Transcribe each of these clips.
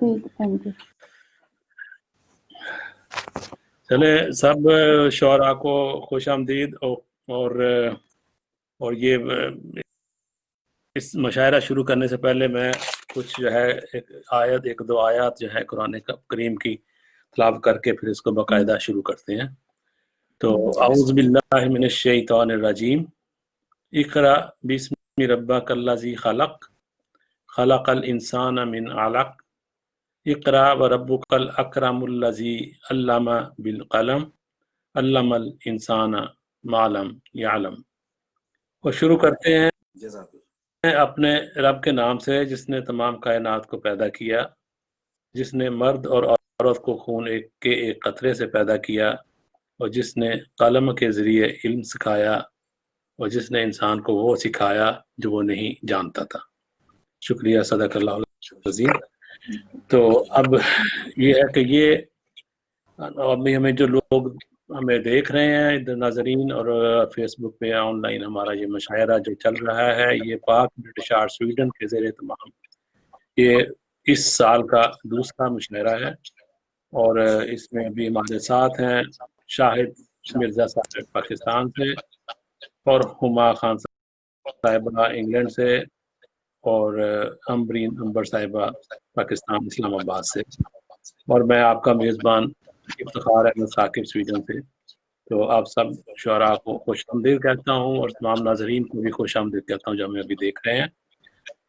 ٹھیک، thank you. چلے سب شعراء کو خوش آمدید. اور یہ اس مشاعرہ شروع کرنے سے پہلے میں کچھ جو ہے ایک دو آیات جو ہے قرآن کریم کی تلاوت کر کے پھر اس کو باقاعدہ شروع کرتے ہیں. تو اعوذ باللہ من الشیطان الرجیم. اقرأ بسم ربک الذی خلق خلق الانسان من علق اقرأ وربک الاکرم الذی علم بالقلم علم الانسان ما لم یعلم. اور شروع کرتے ہیں اپنے رب کے نام سے جس نے تمام کائنات کو پیدا کیا، جس نے مرد اور عورت کو خون کے ایک قطرے سے پیدا کیا، اور جس نے قلم کے ذریعے علم سکھایا، اور جس نے انسان کو وہ سکھایا جو وہ نہیں جانتا تھا. شکریہ. صدق اللہ العظیم. تو اب یہ ہے کہ یہ ابھی ہمیں جو لوگ ہمیں دیکھ رہے ہیں ناظرین اور فیس بک پہ آن لائن ہمارا یہ مشاعرہ جو چل رہا ہے، یہ پاک برٹش آرٹ سویڈن کے زیر اہتمام یہ اس سال کا دوسرا مشاعرہ ہے. اور اس میں ابھی ہمارے ساتھ ہیں شاہد مرزا صاحب پاکستان سے، اور ہما خان صاحبہ انگلینڈ سے، اور امبرین امبر صاحبہ پاکستان اسلام آباد سے، اور میں آپ کا میزبان افتخار احمد ثاقب سویڈن سے. تو آپ سب شعراء کو خوش آمدید کہتا ہوں، اور تمام ناظرین کو بھی خوش آمدید کہتا ہوں جو ہمیں ابھی دیکھ رہے ہیں.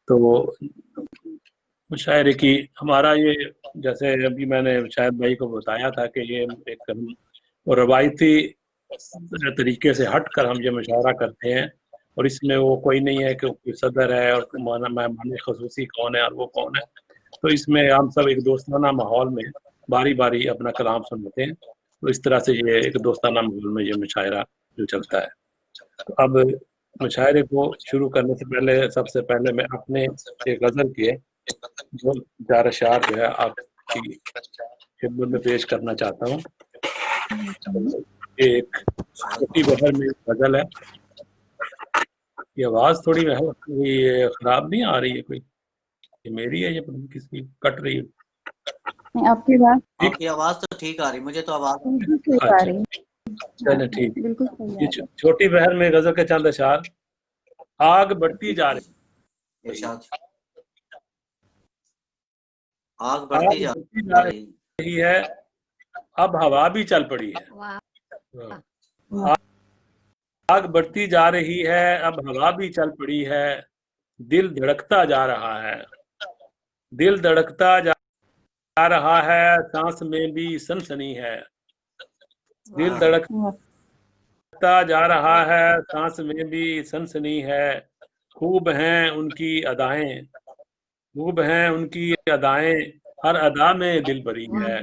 تو مشاعرے کی ہمارا یہ، جیسے ابھی میں نے شاہد بھائی کو بتایا تھا کہ یہ ایک روایتی طریقے سے ہٹ کر ہم یہ مشاعرہ کرتے ہیں، اور اس میں وہ کوئی نہیں ہے کہ کوئی صدر ہے اور مہمان خصوصی کون ہے اور وہ کون ہے. تو اس میں ہم سب ایک دوستانہ ماحول میں باری باری اپنا کلام سنتے ہیں. تو اس طرح سے یہ ایک دوستانہ ماحول میں یہ مشاعرہ جو چلتا ہے. تو اب مشاعرے کو شروع کرنے سے پہلے سب سے پہلے میں اپنے ایک غزل کے جو چار اشعار جو ہے آپ کی خدمت میں پیش کرنا چاہتا ہوں. ایک چھوٹی بہر میں غزل ہے. یہ آواز تھوڑی خراب نہیں آ رہی ہے؟ کوئی یہ میری ہے یا کس کی کٹ رہی ہے؟ آپ کی آواز تو ٹھیک آ رہی، مجھے تو آواز ٹھیک آ رہی ہے. چلے ٹھیک. بالکل صحیح. چھوٹی بہر میں غزل کے چند اشعار. آگ بڑھتی جا رہی آگ بڑھتی جا رہی ہے، اب ہوا بھی چل پڑی ہے. آگ بڑھتی جا رہی ہے، اب ہوا بھی چل پڑی ہے. دل دھڑکتا جا رہا ہے، دل دھڑکتا جا رہا ہے، سانس میں بھی سنسنی ہے. دل دھڑکتا جا رہا ہے، سانس میں بھی سنسنی ہے. خوب ہیں ان کی ادائیں، خوب ہیں ان کی ادائیں، ہر ادا میں دل بری ہے.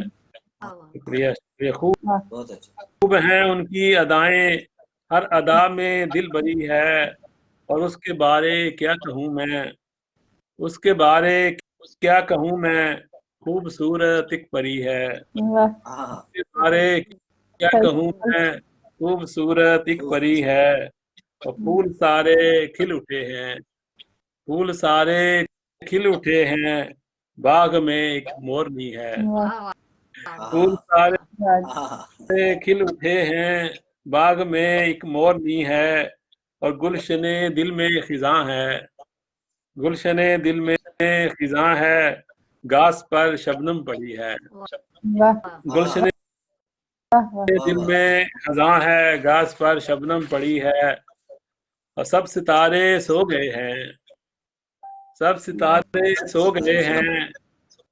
شکریہ. خوب ہیں ان کی ادائیں، ہر ادا میں دل بری ہے. اور اس کے بارے کیا کہوں میں، اس کے بارے کیا کہوں میں، خوبصورت ایک پری ہے. اس کے بارے کیا کہوں میں، خوبصورت ایک پری ہے. اور پھول سارے کھل اٹھے ہیں، پھول سارے کھل اٹھے ہیں، باغ میں ایک مورنی ہے. پھول سارے کھل اٹھے ہیں، باغ میں ایک مورنی ہے. اور گلشن دل میں خزاں ہے، گلشن دل میں خزاں ہے، گھاس پر شبنم پڑی ہے. گلشن دل میں خزاں ہے، گھاس پر شبنم پڑی ہے. اور سب ستارے سو گئے ہیں، سب ستارے سو گئے ہیں،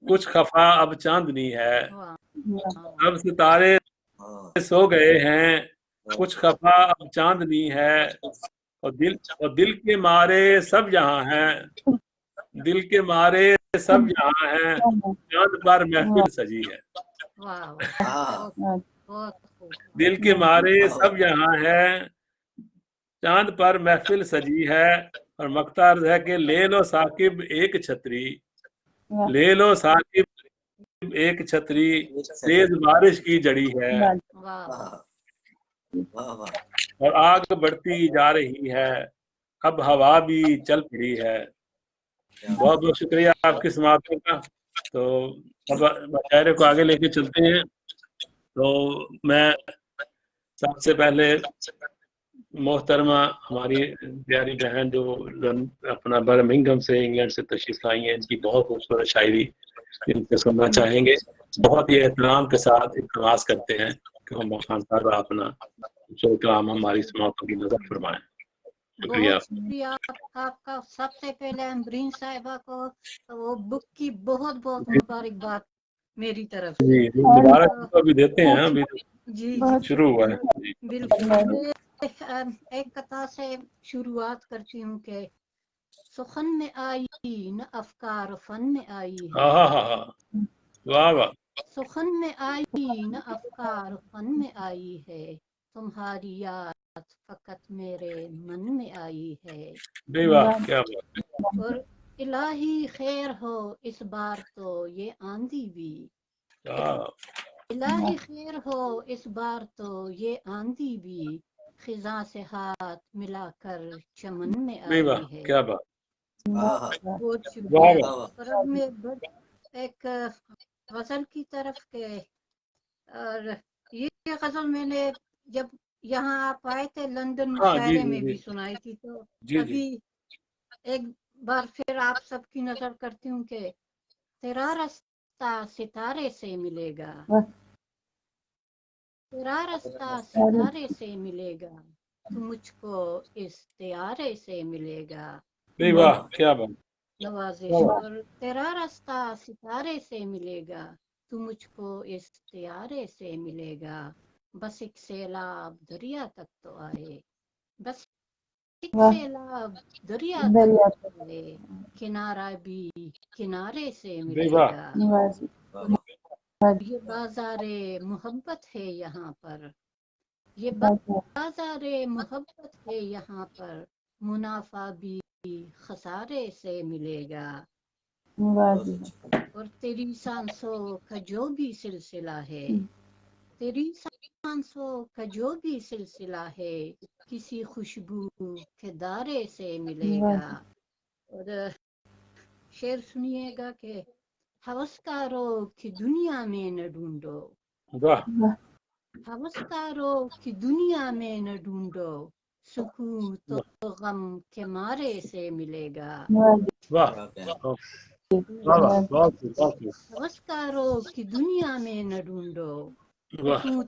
کچھ خفا اب چاندنی ہے. سب ستارے سو گئے ہیں، کچھ خفا اب چاندنی ہے. اور دل کے مارے سب جہاں ہیں، دل کے مارے سب جہاں ہیں، چاند پر محفل سجی ہے. دل کے مارے سب جہاں ہے، چاند پر محفل سجی ہے. اور مقتا عرض ہے کہ لے لو ثاقب ایک چھتری، لے لو ثاقب ایک چھتری، تیز بارش کی جڑی ہے. اور آگ بڑھتی جا رہی ہے، اب ہوا بھی چل پڑی ہے. بہت بہت شکریہ آپ کی سماعتوں کا. تو اب مشاعرے کو آگے لے کے چلتے ہیں. تو میں سب سے پہلے محترمہ ہماری پیاری بہن جو اپنا برمنگھم سے انگلینڈ سے تشریف لائی ہیں، ان کی بہت خوبصورت شاعری ان کو سننا چاہیں گے. بہت ہی احترام کے ساتھ التماس کرتے ہیں کہ ہم خان صاحب اپنا کلام ہماری سماعتوں کی نظر فرمائیں. شکریہ. بہت شکریہ آپ کا. سب سے پہلے امبرین صاحبہ کو وہ بک کی بہت بہت مبارکباد میری طرف سے. جی مبارک بھی دیتے ہیں، ابھی جی شروع ہوا ہے. جی بالکل. ایک قطعہ سے شروعات کرتی ہوں کہ سخن میں آئی نہ افکار فن میں آئی ہے. ہاں ہاں ہاں واہ واہ. سخن میں آئی نہ افکار فن میں آئی ہے، تمہاری یاد فقط میرے من میں آئی ہے. بے واہ کیا بات. اور الہی خیر ہو اس بار تو یہ آندھی بھی. الہی خیر ہو اس بار تو یہ آندھی بھی، خزاں سے ہاتھ ملا کر چمن میں بے واہ آئی ہے. کیا بات. بہت واہ شکریہ. واہ. اور اب میں ایک غزل کی طرف کے، اور یہ غزل میں نے جب یہاں آپ آئے تھے لندن ہاں جی مشاعرے جی میں جی بھی سنائی تھی، تو جی جی ابھی ایک بار پھر آپ سب کی نظر کرتی ہوں کہ تیرا رستہ ستارے سے ملے گا، تیرا رستہ ستارے سے ملے گا، تو مجھ کو اس طیارے سے ملے گا. بے واہ کیا بات. نوازش. اور تیرا رستہ ستارے سے ملے گا، تو مجھ کو اس طیارے سے ملے گا، بس ایک سیلاب دریا تک تو آئے، بس ایک سیلاب دریا تک تو آئے، کنارہ بھی کنارے سے بے ملے واہ. گا. یہ بازار محبت ہے یہاں پر، یہ بازار محبت ہے یہاں پر، منافع بھی خسارے سے ملے گا. اور تیری سانسوں کا جو بھی سلسلہ ہے، تیری سانسوں کا جو بھی سلسلہ ہے، کسی خوشبو کے دارے سے ملے گا. اور شعر سنیے گا کہ ہوسکاروں کی دنیا میں نہ ڈھونڈو، واہ ہوسکاروں کی دنیا میں نہ ڈھونڈو، سکون تو غم کے مارے سے ملے گا. واہ واہ بہت بہت. ہوسکاروں کی دنیا میں نہ ڈھونڈو، واہ سکون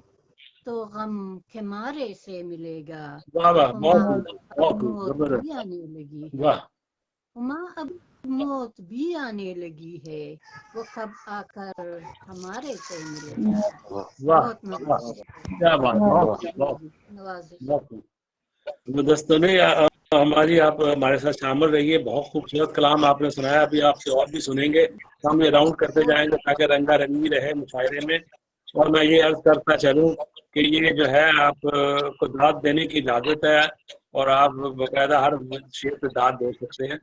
تو غم کے مارے سے ملے گا. واہ واہ ہما بہت اب بہت موت بھی زبردست. آنے لگی ہے، واہ ہما اب موت بھی آنے لگی ہے، وہ کب آ کر ہمارے سے ملے گا. واہ بہت واہ نوازش ہے. کیا بات. بہت بہت نوازش. بہت زبردست. ہماری آپ ہمارے ساتھ شامل رہیے. بہت خوبصورت کلام آپ نے سنایا. ابھی آپ سے اور بھی سنیں گے. ہم یہ راؤنڈ کرتے جائیں گے تاکہ رنگا رنگی رہے مشاعرے میں. اور میں یہ عرض کرتا چلوں کہ یہ جو ہے آپ کو داد دینے کی اجازت ہے، اور آپ باقاعدہ ہر شعر پہ داد دے سکتے ہیں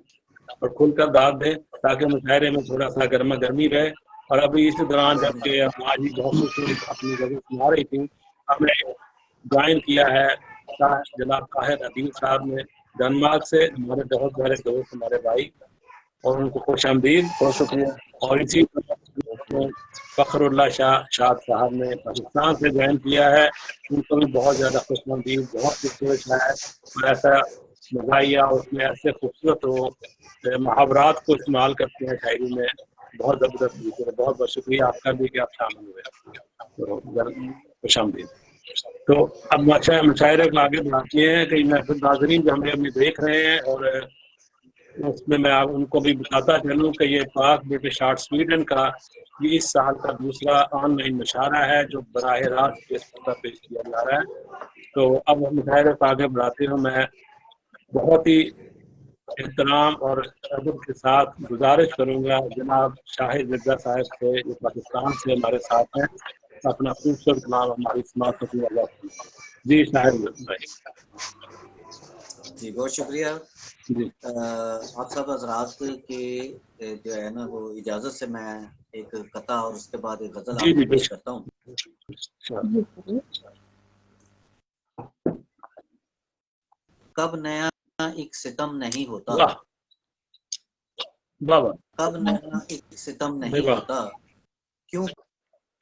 اور کھل کر داد دیں تاکہ مشاعرے میں تھوڑا سا گرما گرمی رہے. اور ابھی اس دوران جبکہ آج ہی بہت خوبصورت اپنی جگہ سنا رہی تھی، ہم نے جوائن کیا ہے جناب طاہر عدیل صاحب نے ڈنمارک سے، ہمارے بہت بڑے دوست، ہمارے بھائی، اور ان کو خوش آمدید. بہت شکریہ. اور اسی فخر اللہ شاد صاحب نے پاکستان سے جوائن کیا ہے، ان کو بھی بہت زیادہ خوش آمدید. بہت خوبصورت شاعر، اور ایسا مزاحیہ اس میں ایسے خوبصورت وہ محاورات کو استعمال کرتے ہیں شاعری میں. بہت زبردست. بہت بہت شکریہ آپ کا بھی کہ آپ شامل ہوئے. تو خوش آمدید. تو اب مشاعرے کو آگے بڑھاتے ہیں کہ محفل ناظرین جو ہمیں ابھی دیکھ رہے ہیں، اور اس میں میں ان کو بھی بتاتا چلوں کہ یہ پاک برٹش آرٹ سویڈن کا یہ اس سال کا دوسرا آن لائن مشاعرہ ہے جو براہ راست فیس بک پر پیش کیا جا رہا ہے. تو اب مشاعرے کو آگے بڑھاتے ہوں میں بہت ہی احترام اور ادب کے ساتھ گزارش کروں گا جناب شاہد مرزا صاحب سے، جو پاکستان سے ہمارے ساتھ ہیں، اپنا خوبصورت کلام ہماری سماعتوں کی وجہ. جی شاہد بھائی. جی بہت شکریہ. جی آپ سب حضرات کی جو ہے نا وہ اجازت سے میں ایک قطع اور اس کے بعد ایک غزل جی آپ کو جی پیش کرتا ہوں. کب نیا ایک ستم نہیں ہوتا، واہ بابا کب نیا ایک ستم نہیں واہ ہوتا، کیوں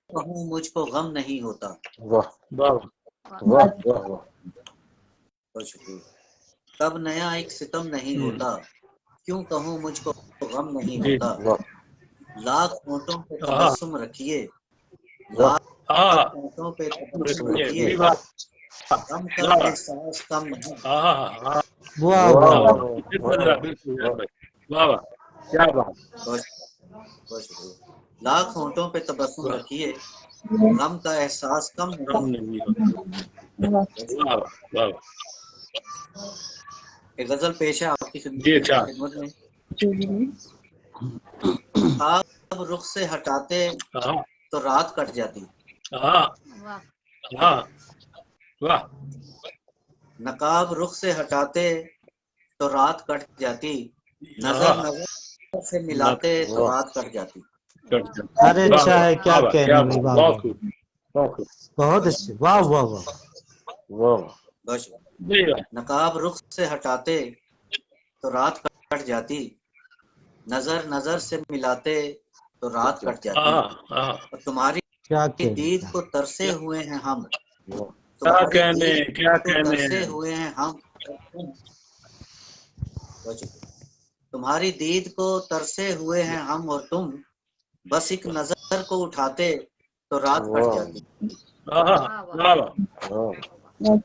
کہوں مجھ کو غم نہیں ہوتا. واہ بابا واہ واہ واہ. بہت شکریہ. کب نیا ایک ستم نہیں ہوتا، کیوں کہوں مجھ کو غم نہیں جی ہوتا. واہ لاکھ ہونٹوں پہ ہاں تبسم رکھیے، واہ. لاکھ ہاں ہونٹوں پہ تبسم رکھیے، جی واہ غم کا واہ احساس کم نہیں. ہاں ہاں واہ واہ واہ واہ واہ. بالکل واہ بالکل واہ. واہ واہ کیا بات بہت بہت شکریہ. لاکھ ہونٹوں پہ تبسم واہ رکھیے، غم کا احساس کم کم نہیں. نہیں ہوتا واہ واہ ایک غزل پیش ہے آپ کی جی اچھا خدمت میں. خواب رخ سے ہٹاتے ہاں تو رات کٹ جاتی، ہاں واہ ہاں واہ نقاب رخ سے ہٹاتے تو رات کٹ جاتی، نظر ہاں نظر سے ملاتے تو واہ. رات کٹ جاتی. ارے واہ اچھا ہے، کیا واہ واہ کہنے کیا بھائی، بات واہ بہت واہ خوب بہت خوب بہت اچھے، واہ واہ واہ. واہ. بہت شکریہ. جی واہ نقاب رخ سے ہٹاتے تو رات کٹ جاتی، نظر نظر سے ملاتے تو رات کٹ جاتی. ہاں ہاں اور تمہاری کیا کہنے دید کا. کو ترسے ہوئے ہیں ہم، واہ. کیا تمہاری کہنے دید کیا کو کہنے ترسے ہوئے ہیں ہم. بہت شکریہ. تمہاری دید کو ترسے ہوئے ہیں ہم اور تم، بس ایک نظر کو اٹھاتے تو رات کٹ واہ. جاتی. ہاں واہ واہ واہ واہ واہ.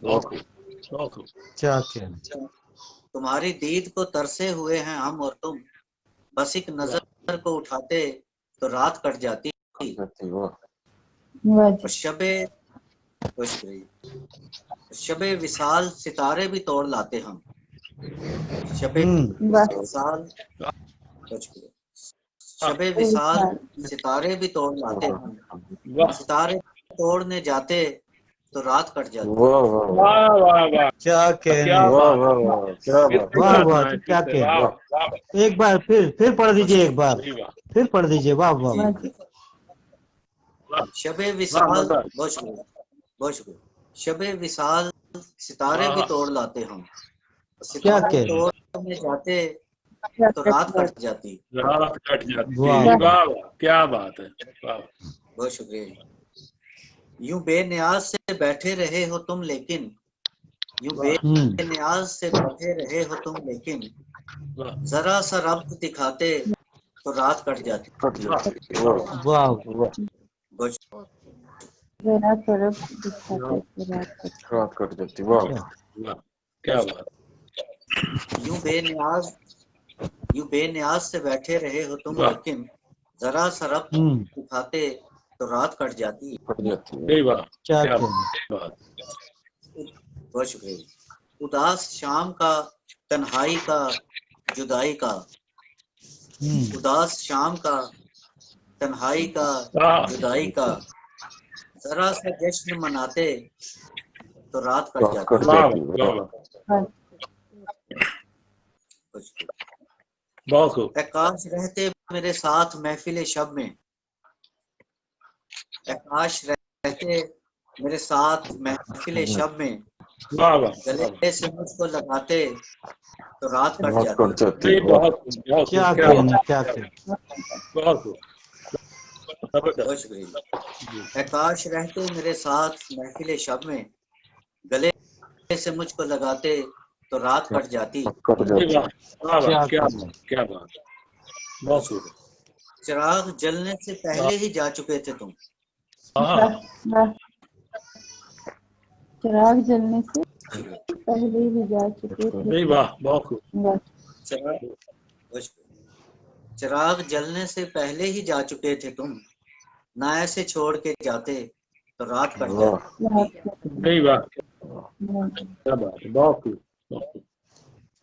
بہت خوب بہت خوب کیا کہنے. تمہاری دید کو ترسے ہوئے ہیں ہم اور تم، بس ایک نظر کو اٹھاتے تو رات کٹ جاتی. واہ. اور شب وصال ستارے بھی توڑ لاتے ہم. شب وصال شب وصال ستارے بھی توڑ لاتے ہم، واہ ستارے توڑنے جاتے تو رات کٹ جاتی. واہ واہ واہ. واہ واہ واہ کیا کہنے. کیا واہ بات واہ واہ. کیا پھر بات. سے واہ کرنا واہ ہے کیا پھر سے کہنے. واہ واہ ایک بار پھر پڑھ دیجئے، ایک بار جی واہ پھر پڑھ دیجئے. واہ واہ جی واہ. واہ شب واہ وصال. مزہ بہت شکریہ بہت شکریہ. شب وصال ستارے بھی ہاں توڑ لاتے ہم، کیا ستارے کہنے. توڑنے جاتے تو رات کٹ جاتی. رات کٹ جاتی واہ واہ واہ. واہ کیا بات ہے واہ بہت شکریہ. یوں بے نیاز سے بیٹھے رہے ہو تم لیکن، یوں بے ہوں. نیاز سے بیٹھے رہے ہو تم لیکن، واہ ذرا سا ربط دکھاتے تو رات کٹ جاتی. کٹ واہ جاتی. واہ واہ واہ. بہت رات کٹ جاتی. واہ. کیا. واہ کیا بات یوں بے نیاز سے بیٹھے رہے ہو تم واہ لیکن، ذرا سا ربط ہوں. دکھاتے تو رات کٹ جاتی. کٹ جاتی. جی واہ کیا کیا کہنے. بات بہت شکریہ. اداس شام کا، تنہائی کا، جدائی کا، ہوں. اداس شام کا، تنہائی کا، واہ جدائی کا، ذرا سا جشن مناتے تو رات کٹ رات جاتی. کٹ واہ جاتی. واہ واہ. بہت شکریہ. بہت خوب اے کاش رہتے میرے ساتھ محفل شب میں، اے کاش رہتے میرے ساتھ محفل شب میں، واہ واہ گلے سے مجھ کو لگاتے تو رات کٹ رات جاتی. کٹ جاتی. جی واہ. بہت خوب بہت کیا خوب کیا کہنے. بات کیا کہنے. بہت خوب بہت زبردست شکریہ. جی اے کاش رہتے میرے ساتھ محفل شب میں، گلے سے مجھ کو لگاتے تو رات کٹ جاتی. رات کٹ جی جاتی. واہ واہ کیا واہ کیا کہنے. بات کیا بات بہت بہت خوب شکریہ. چراغ جلنے سے پہلے ہی جا چکے تھے تم. ہاں چراغ جلنے سے شکریہ. پہلے ہی جا چکے تھے. جی واہ بہت خوب چراغ بہت شکریہ. چراغ جلنے سے پہلے ہی جا چکے تھے تم، نہ ایسے چھوڑ کے جاتے تو رات کٹ واہ. جاتی. جی واہ کیا بات ہے بہت خوب بہت خوب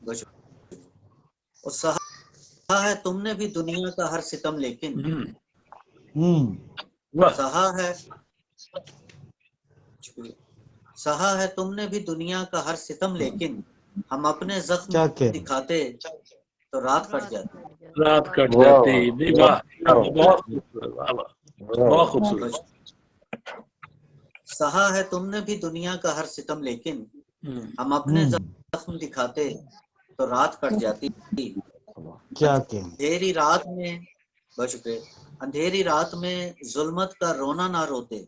بہت شکریہ. اور سہا ہے تم نے بھی دنیا کا ہر ستم لیکن، ہوں. واہ سہا ہے شکریہ. سہا ہے تم نے بھی دنیا کا ہر ستم لیکن، ہم اپنے زخم کیا کہنے. دکھاتے تو رات کٹ رات جاتی. کٹ جاتی. رات کٹ واہ جاتی واہ. جی واہ. واہ بہت خوبصورت واہ واہ واہ. بہت خوبصورت بہت شکریہ. سہا ہے تم نے بھی دنیا کا ہر ستم لیکن، ہم اپنے زخم دکھاتے تو رات کٹ جاتی. کیا کہ اندھیری رات میں بہت شکریہ. اندھیری رات میں ظلمت کا رونا نہ روتے.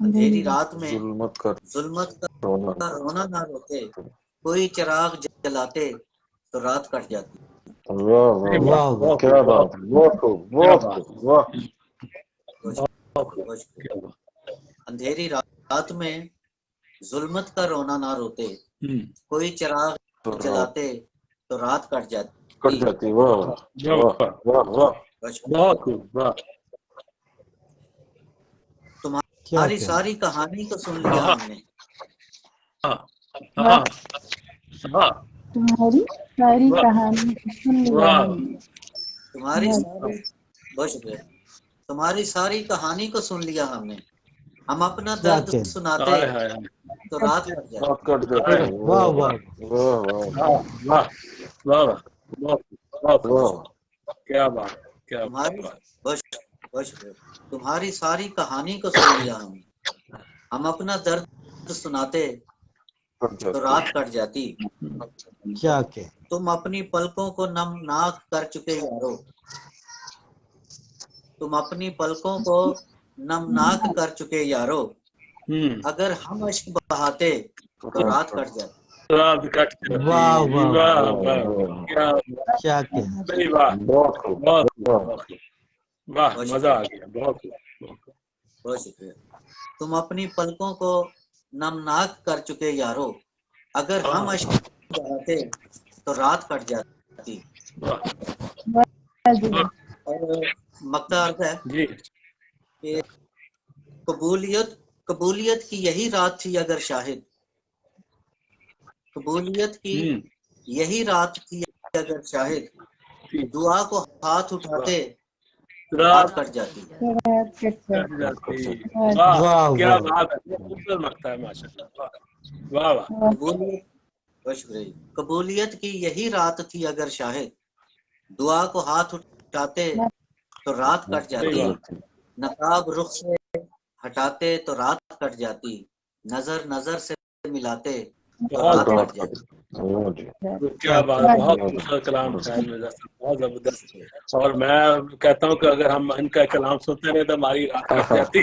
اندھیری رات میں ظلمت کا ظلمت کا رونا. رونا نہ روتے. کوئی چراغ جلاتے تو رات کٹ جاتی. واہ واہ واہ واہ کیا بات ہے. بہت خوب بہت خوب واہ. بہت شکریہ. اندھیری رات میں ظلمت کا رونا نہ روتے. کوئی چراغ جلاتے تو رات کٹ جاتی. کٹ جاتی. واہ واہ واہ واہ. بہت شکریہ. بہت خوب. واہ. کیا تمہاری کہ ساری کہانی کو سن لیا ہم نے. ہاں ہاں ہاں. تمہاری ساری کہانی سن لیا واہ. ہم نے. تمہاری ساری بہت شکریہ. تمہاری ساری کہانی کو سن لیا ہم نے. ہم اپنا کیا درد کہ سناتے ہائے ہائے ہائے. تو رات کٹ جاتی. رات کٹ جاتی. واہ واہ واہ واہ واہ واہ واہ واہ. بہت بہت واہ. کیا بات کیا تمہاری بات. بہت شکریہ. تمہاری ساری کہانی کو سن لیا ہم نے. ہم اپنا درد سناتے کٹ تو جاتی. رات کٹ جاتی. کیا کہ تم اپنی پلکوں کو نمناک کر چکے یارو. تم اپنی پلکوں کو نمناک کر چکے یارو. اگر ہم اشک بہاتے تو رات کٹ جاتی. رات کٹ جاتی. واہ واہ واہ واہ واہ. کیا کیا کہ صحیح. واہ بہت خوب. بہت واہ. بہت واہ. مزہ آ گیا. بہت بہت شکریہ. تم اپنی پلکوں کو نمناک کر چکے یارو. اگر ہم اشک بہاتے تو رات کٹ جاتی. اور مکتا عرض ہے جی. کہ قبولیت کی یہی رات تھی اگر شاہد. قبولیت کی یہی رات تھی اگر شاہد. دعا کو ہاتھ اٹھاتے رات کٹ جاتی. کٹ جاتی. واہ واہ کیا واہ بات ہے. خوبصورت لگتا ہے ماشاء اللہ. واہ واہ. قبولیت بہت شکریہ. قبولیت کی یہی رات تھی اگر شاہد. دعا کو ہاتھ اٹھاتے تو رات کٹ جاتی. نقاب رخ سے ہٹاتے تو رات کٹ جاتی. نظر سے ملاتے تو رات کٹ جاتی. کیا بات ہے. بہت خوبصورت کلام تھا مرزا صاحب. بہت زبردست. اور میں کہتا ہوں کہ اگر ہم ان کا کلام سنتے رہے تو ہماری رات کٹ جاتی.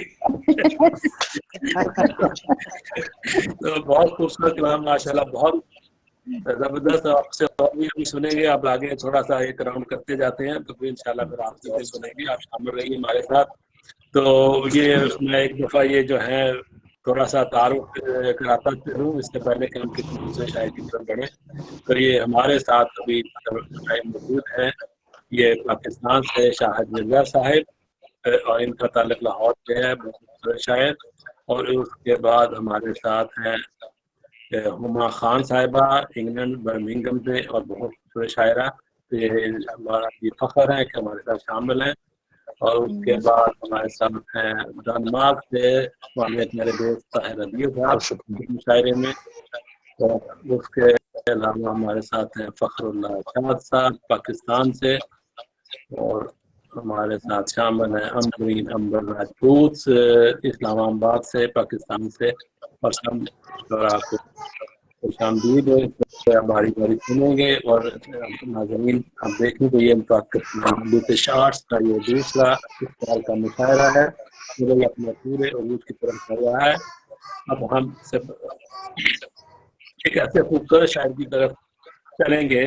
تو بہت خوبصورت کلام ماشاء اللہ. بہت زبردست. آپ سے اور بھی ہم سنیں گے. آپ آگے تھوڑا سا ایک راؤنڈ کرتے جاتے ہیں تو پھر انشاءاللہ پھر آپ سے اور سنیں گے. آپ شامل رہیے ہمارے ساتھ. تو یہ میں ایک دفعہ یہ جو ہے تھوڑا سا تعارف کراتا ہوں اس سے پہلے کہ ہم کسی دوسرے شاعر کی طرف بڑھیں. تو یہ ہمارے ساتھ ابھی موجود ہیں. یہ پاکستان سے شاہد مرزا صاحب اور ان کا تعلق لاہور سے ہے. بہت شاعر. اور اس کے بعد ہمارے ساتھ ہیں ہما خان صاحبہ انگلینڈ برمنگھم سے اور بہت خوبصورت شاعرہ. یہ ہمارا یہ فخر ہے کہ ہمارے ساتھ شامل ہیں. اور اس کے بعد ہمارے ساتھ ہیں ڈنمارک سے میرے دوست طاہر ربیع صاحب مشاعرے میں. اور اس کے علاوہ ہمارے ساتھ ہیں فخر اللہ شاد صاحب پاکستان سے. اور ہمارے ساتھ شامل ہیں امبرین امبر راجپوت اسلام آباد سے پاکستان سے. اور ہم آپ کو خوش آمدید باری باری سنیں گے. اور ناظرین آپ دیکھیں تو یہ پاکستان شارٹس کا یہ دوسرا اس سال کا مشاعرہ ہے جو اپنے پورے عروج کی طرف کر رہا ہے. اب ہم صرف ایک ایسے خوبصورت شاعر کی طرف چلیں گے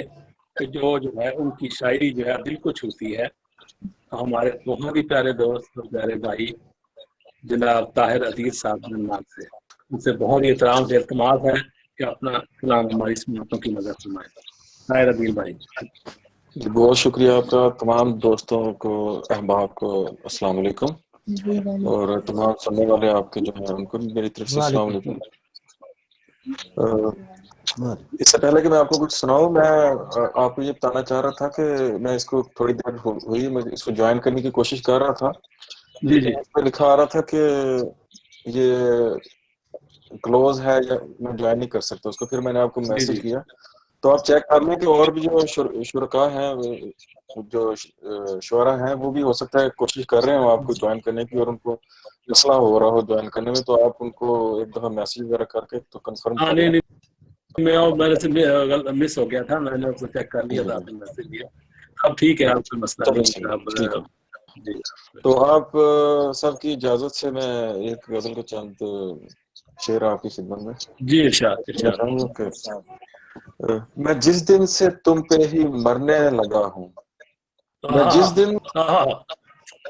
کہ جو ہے ان کی شاعری جو ہے دل کو چھوتی ہے. ہمارے بہت ہی پیارے دوست اور پیارے بھائی جناب طاہر عزیز صاحب ڈنمارک سے. ان سے بہت ہی احترام سے اعتماد ہے کہ اپنا کلام ہماری سنتوں کی نظر فرمائیں. طاہر عزیز بھائی. بہت شکریہ آپ کا. تمام دوستوں کو احباب کو السلام علیکم. اور تمام سننے والے آپ کے جو ہیں ان کو میری طرف سے السلام علیکم. اس سے پہلے کہ میں آپ کو کچھ سناؤں میں آپ کو یہ بتانا چاہ رہا تھا کہ میں اس کو تھوڑی دیر ہوئی میں اس کو جوائن کرنے کی کوشش کر رہا تھا. جی جی. اس پہ لکھا آ رہا تھا کہ یہ کلوز ہے یا میں جوائن نہیں کر سکتا اس کو. پھر میں نے آپ کو میسج کیا تو آپ چیک کر لیں کہ اور بھی جو شرکاء ہیں جو شعراء ہیں وہ بھی ہو سکتا ہے کوشش کر رہے ہیں آپ کو جوائن کرنے کی اور ان کو مسئلہ ہو رہا ہو جوائن کرنے میں تو آپ ان کو ایک دفعہ میسج وغیرہ کر کے تو کنفرم کر لیں. میں اور میرے سے مس ہو گیا تھا, میں نے اس کو چیک کر لیا تھا, آپ نے میسج دیا. اب ٹھیک ہے, آپ کوئی مسئلہ نہیں ہے. اب جی تو آپ سب کی اجازت سے میں ایک غزل کو چند شعر آپ کی خدمت میں جی ارشاد. میں جس دن سے تم پہ ہی مرنے لگا ہوں, میں جس دن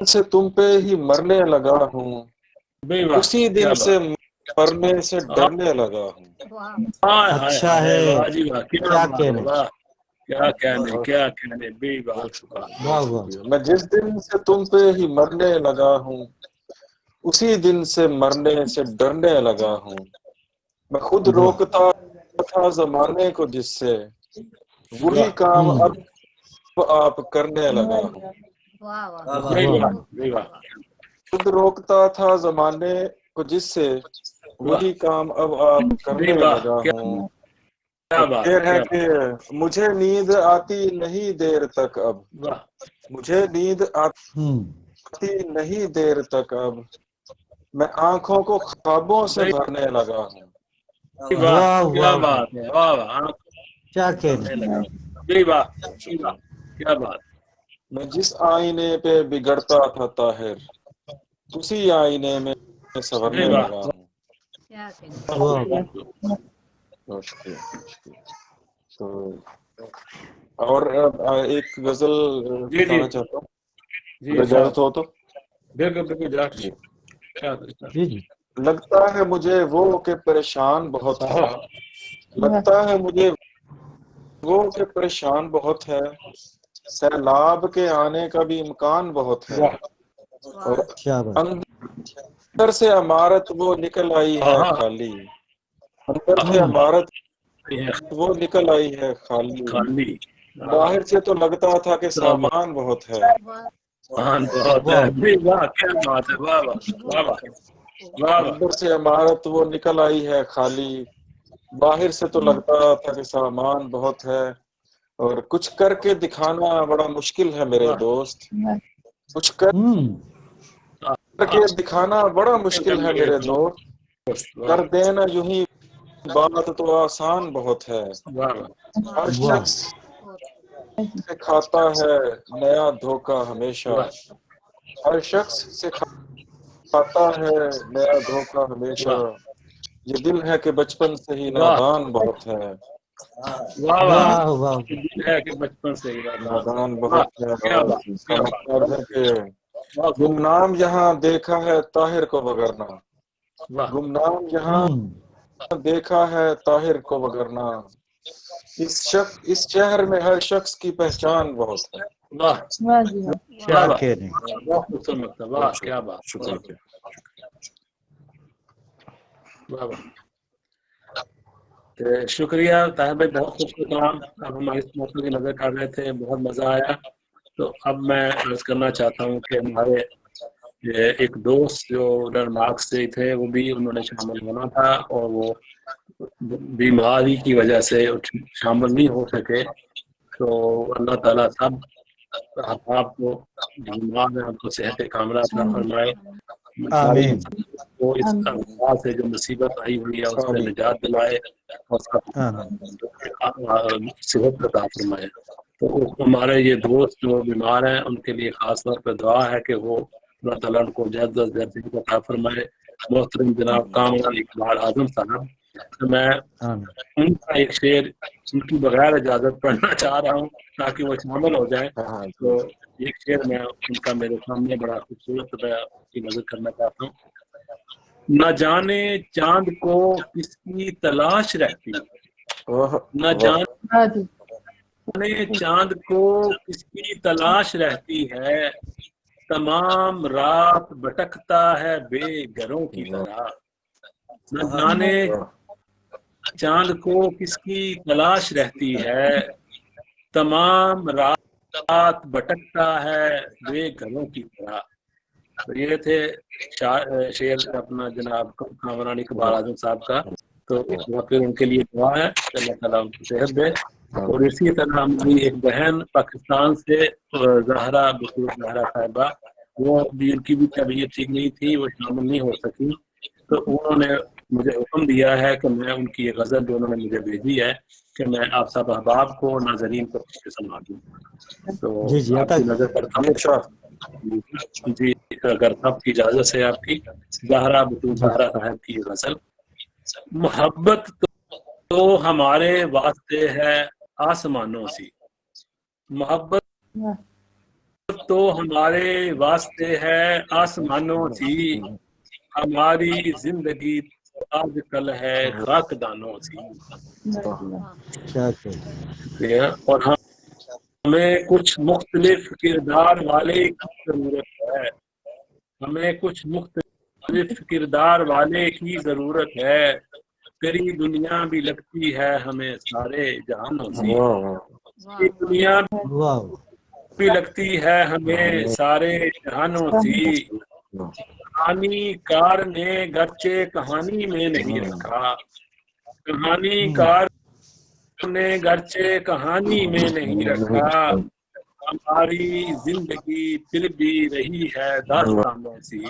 سے تم پہ ہی مرنے لگا ہوں, اسی دن سے مرنے سے ڈرنے لگا ہوں. اچھا ہے, کیا کہنے, کیا کہنے بے بات. واہ واہ, میں جس دن سے تم پہ ہی مرنے لگا ہوں, اسی دن سے مرنے سے ڈرنے لگا ہوں. میں خود روکتا تھا زمانے کو جس سے, وہی کام اب آپ کرنے لگا ہوں. خود روکتا تھا زمانے کو جس سے, وہی کام اب آپ کرنے لگا ہوں. شعر ہے کہ مجھے نیند آتی نہیں دیر تک اب, مجھے نیند آتی نہیں دیر تک اب, میں آنکھوں کو خوابوں سے بھرنے لگا ہوں. واہ کیا واہ, بات ہے, واہ واہ, کیا کہنے, کیا بات. میں جس آئینے پہ بگڑتا تھا طاہر, اسی آئینے میں سنورنے لگا ہوں. واہ شکریہ. تو اور ایک غزل بتانا چاہتا ہوں, اگر اجازت ہو تو. بالکل. جی جی, لگتا ہے مجھے وہ کہ پریشان بہت ہے, لگتا ہے مجھے وہ کہ پریشان بہت ہے, سیلاب کے آنے کا بھی امکان بہت ہے, اور کیا بات, اندر سے عمارت وہ نکل آئی ہے خالی, اندر سے عمارت وہ نکل آئی ہے خالی, باہر سے تو لگتا تھا کہ سامان بہت ہے. اندر سے عمارت وہ نکل آئی ہے خالی, باہر سے تو لگتا تھا کہ سامان بہت ہے, اور کچھ کر کے دکھانا بڑا مشکل ہے میرے دوست, کچھ کر کے دکھانا بڑا مشکل ہے میرے دوست, کر دینا یوں ہی بات تو آسان بہت ہے. ہر واہ شخص سے کھاتا ہے نیا دھوکہ ہمیشہ, ہر شخص سے کھاتا ہے نیا دھوکہ ہمیشہ, یہ دل ہے کہ بچپن سے ہی نادان بہت ہے. واہ واہ, بچپن سے نادان بہت ہے, اور اس کا مطلب ہے کہ گمنام یہاں دیکھا ہے طاہر کو وگرنا, گمنام یہاں دیکھا ہے طاہر کو وگرنا, اس شہر میں ہر شخص کی پہچان بہت ہے. کیا کہنے, کیا بات. شکریہ. شکریہ طاہر بھائی, بہت خوب کلام. اب ہم اس موقع کی نظر کر رہے تھے, بہت مزہ آیا. تو اب میں عرض کرنا چاہتا ہوں کہ ہمارے ایک دوست جو ڈنمارک سے تھے, وہ بھی انہوں نے شامل ہونا تھا, اور وہ بیماری کی وجہ سے شامل نہیں ہو سکے. تو اللہ تعالیٰ سب آپ کو بیمار ہیں, آپ کو صحت کاملہ عطا فرمائے, سارے آمین, انسان کو اس اللہ سے جو مصیبت آئی ہوئی ہے اس سے نجات دلائے, اور صحت عطا فرمائے. تو ہمارے یہ دوست جو بیمار ہیں ان کے لیے خاص طور پہ دعا ہے کہ وہ اللہ تعالیٰ کو جلد از جلد عطا فرمائے. محترم جناب کامران اقبال اعظم صاحب, میں ان کا ایک شعر ان کی بغیر اجازت پڑھنا چاہ رہا ہوں تاکہ وہ شامل ہو جائیں. تو ایک شعر میں ان کا میرے سامنے بڑا خوبصورت میں کی نظر کرنا چاہتا ہوں. نہ جانے چاند کو کس کی تلاش رہتی, نہ جانے چاند کو کس کی تلاش رہتی ہے, تمام رات بھٹکتا ہے بے گھروں کی طرح. نہ جانے چاند کو کس کی تلاش رہتی ہے, تمام رات بھٹکتا ہے بے گھروں کی طرح. تو یہ تھے شعر اپنا جناب کامران اقبال اعظم صاحب کا. تو پھر ان کے لیے دعا ہے کہ اللہ تعالیٰ ان کو صحت دے. اور اسی طرح ہماری ایک بہن پاکستان سے زہرا بطور زہرا صاحبہ, وہ بھی ان کی بھی طبیعت ٹھیک نہیں تھی, وہ شامل نہیں ہو سکی. تو انہوں نے مجھے حکم دیا ہے کہ میں ان کی یہ غزل جو انہوں نے مجھے بھیجی ہے کہ میں آپ سب احباب کو ناظرین کو سنا دوں. تو جی آپ کی نظر کرتا ہوں جی اگر آپ کی اجازت سے آپ کی زہرا بطول زہرا صاحب کی غزل. محبت تو ہمارے واسطے ہے آسمانوں سی، محبت تو ہمارے واسطے ہے آسمانوں سی، ہماری زندگی آج کل ہے خاک دانوں سی. اور ہمیں کچھ مختلف کردار والے کی ضرورت ہے، ہمیں کچھ مختلف کردار والے کی ضرورت ہے، تیری دنیا بھی لگتی ہے ہمیں سارے جہانوں سی، تیری دنیا بھی لگتی ہے ہمیں سارے جہانوں سی، کہانی کار نے گرچہ کہانی میں نہیں رکھا، کہانی کار نے گرچہ کہانی میں نہیں رکھا، ہماری زندگی پھر بھی رہی ہے داستانوں سی،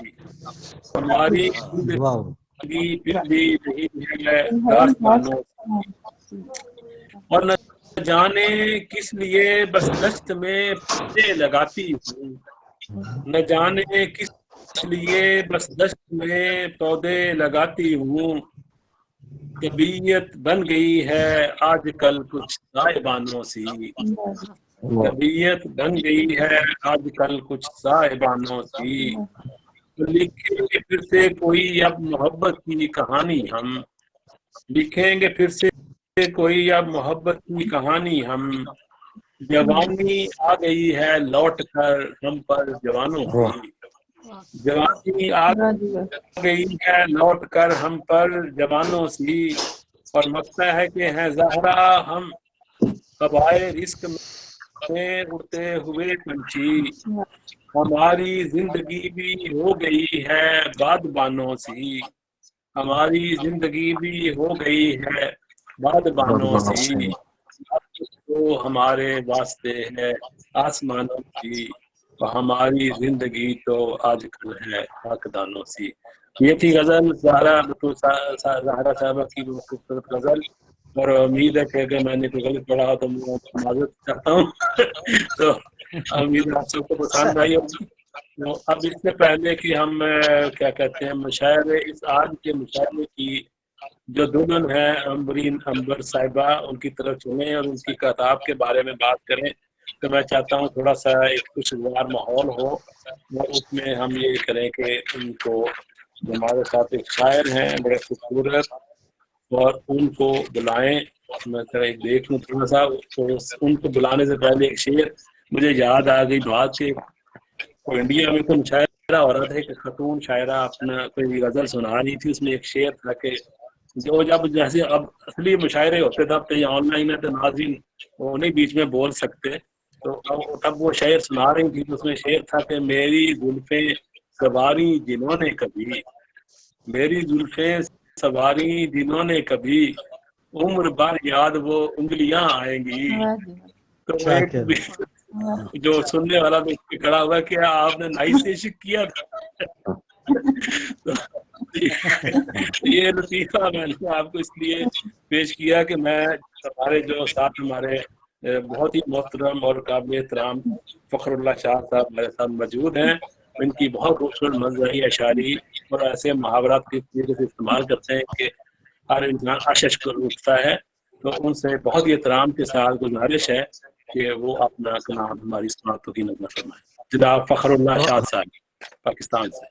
ہماری زندگی پھر بھی رہی ہے داستانوں سی. اور نہ جانے کس لیے بس دشت میں پودے لگاتی ہوں، نہ جانے کس لیے بس دشت میں پودے لگاتی ہوں، طبیعت بن گئی ہے آج کل کچھ صاحبانوں سی، طبیعت بن گئی ہے آج کل کچھ صاحبانوں سی، لکھیں گے پھر سے کوئی اب محبت کی کہانی ہم، لکھیں گے پھر سے کوئی اب محبت کی کہانی ہم، جوانی آ گئی ہے لوٹ کر ہم پر جوانوں کی، جوانی آ گئی ہے لوٹ کر ہم پر جوانوں سی، اور لگتا ہے کہ ہیں زہرا ہم قبائے رزق میں اڑتے ہوئے پنچھی، ہماری زندگی بھی ہو گئی ہے بادبانوں سی، ہماری زندگی بھی ہو گئی ہے بادبانوں سی، تو ہمارے واسطے ہے آسمانوں کی، ہماری زندگی تو آج کل ہے خاکدانوں سی. یہ تھی غزل زہرا زہرا صاحبہ کی وہ خوبصورت غزل، اور امید ہے کہ اگر میں نے کوئی غلط پڑھا تو میں معذرت چاہتا ہوں. تو امید ہے آپ سب کو پسند آئی ہوگی. اب اس سے پہلے کہ ہم کیا کہتے ہیں مشاعرے، اس آج کے مشاعرے کی جو دلہن ہے امبرین امبر صاحبہ، ان کی طرف چلیں اور ان کی کتاب کے بارے میں بات کریں، تو میں چاہتا ہوں تھوڑا سا ایک خوشگوار ماحول ہو، اور اس میں ہم یہ کریں کہ ان کو ہمارے ساتھ ایک شاعر ہیں بڑے خوبصورت، اور ان کو بلائیں. میں دیکھ لوں تھوڑا سا، تو ان کو بلانے سے پہلے ایک شعر مجھے یاد آ گئی بات کہ انڈیا میں کوئی مشاعرہ ہو رہا تھا، ایک خاتون شاعرہ اپنا کوئی غزل سنا رہی تھی، اس میں ایک شعر تھا کہ جو جب جیسے اب اصلی مشاعرے ہوتے تھے، اب تو یہ آن لائن ہے تو ناظرین وہ نہیں بیچ میں بول سکتے، تو تب وہ شعر سنا رہی تھی، تو اس میں شعر تھا کہ میری زلفیں سواری جنہوں نے کبھی، میری زلفیں سواری جنہوں نے کبھی، عمر بھر یاد وہ انگلیاں آئیں گی. تو ایک جو سننے والا تو کھڑا ہوا کہ آپ نے نائس سے عشق کیا تھا. یہ لطیفہ میں نے آپ کو اس لیے پیش کیا کہ میں ہمارے جو ساتھ ہمارے بہت ہی محترم اور قابل احترام فخر اللہ شاہ صاحب ہمارے ساتھ موجود ہیں، ان کی بہت خوبصورت منظری اشعاری اور ایسے محاورات کی طریقے سے استعمال کرتے ہیں کہ ہر انسان اشش کو اٹھتا ہے. تو ان سے بہت ہی احترام کے ساتھ گزارش ہے کہ وہ اپنا کلام ہماری سماعتوں کی نظر فرمائیں. جناب فخر اللہ شاہ صاحب پاکستان سے.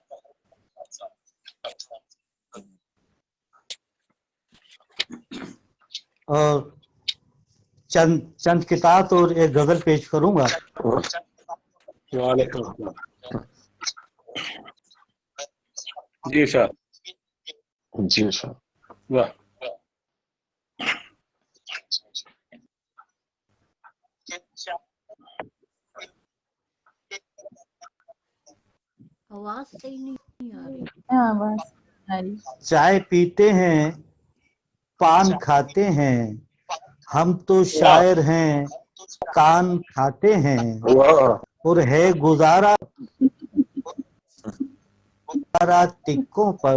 اور چند کتاب اور ایک غزل پیش کروں گا. وعلیکم السلام. جی صاحب. جی صاحب. واہ. آواز صحیح نہیں آ رہی. چائے پیتے ہیں، پان کھاتے ہیں، ہم تو شاعر ہیں کان کھاتے ہیں، اور ہے گزارا ٹکوں پر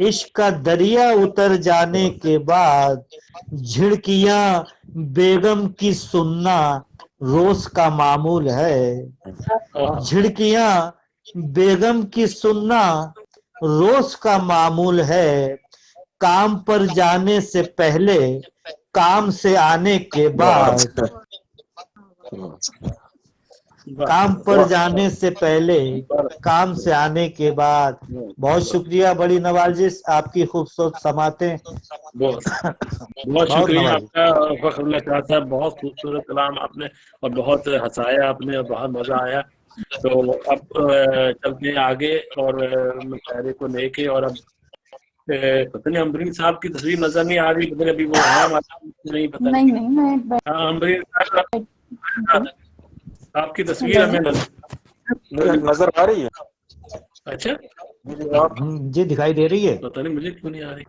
عشق کا دریا اتر جانے کے بعد جھڑکیاں بیگم کی سننا روز کا معمول ہے. جھڑکیاں بیگم کی سننا روز کا معمول ہے. کام پر جانے سے پہلے کام سے آنے کے بعد کام پر جانے سے پہلے کام سے آنے کے بعد. بہت شکریہ، بڑی نوازش آپ کی خوبصورت سماعتیں. بہت شکریہ آپ کا فخر اللہ شاہ صاحب، بہت خوبصورت کلام آپ نے اور بہت ہنسایا آپ نے اور بہت مزہ آیا. تو اب چلتے ہیں آگے اور مشاعرے کو لے کے. اور اب پتہ نہیں امبرین صاحب کی تصویر نظر نہیں آ رہی، پتہ نہیں ابھی وہ ہے ہمارے نہیں پتہ نہیں نہیں میں ہاں امبرین صاحب آپ کی تصویر ہمیں نظر آ رہی ہے. اچھا جی دکھائی دے رہی ہے. پتہ نہیں مجھے کیوں نہیں آ رہی.